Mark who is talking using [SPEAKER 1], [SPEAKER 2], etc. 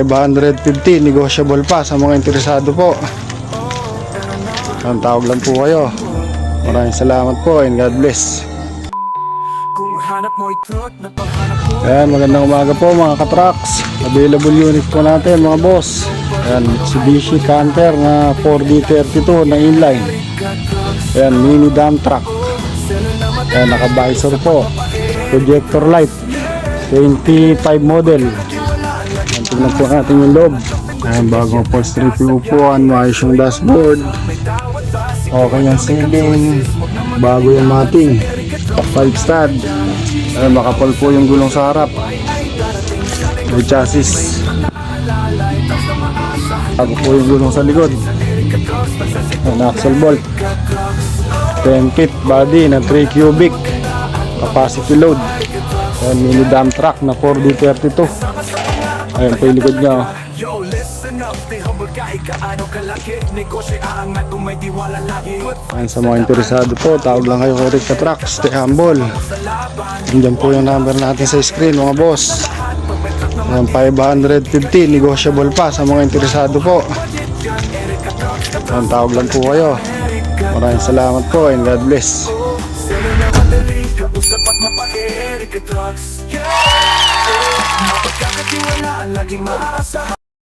[SPEAKER 1] 550, negotiable pa sa mga interesado po. Ang tawag lang po kayo. Maraming salamat po and God bless. Ayan, magandang umaga po mga katraks. Available unit po natin mga boss. Ayan, Mitsubishi Canter na 4D32 na inline. Ayan, mini dump truck. Ayan, naka-visor po. Projector light 25 model. Ayan, tignan po natin yung loob. Ayan, bagong upholstery po upuan, maayos yung dashboard, okay yung ceiling, bago yung matting, 5 stud. Ayan, makapal po yung gulong sa harap, may chassis, bago po yung gulong sa likod. Ayan, axle bolt, 10 feet body na 3 cubic, capacity load. Ayan, mini dump truck na 4D32. Ayan po yung likod nya. Ayan, sa mga interesado po, tawag lang kayo kay Rick Trucks, stay humble. Nandiyan po yung number natin sa screen mga boss. Ayan, 550, negotiable pa sa mga interesado po. Ayan, tawag lang po kayo. Maraming salamat po and God bless. Mapagkakatiwalaan, laging maasa.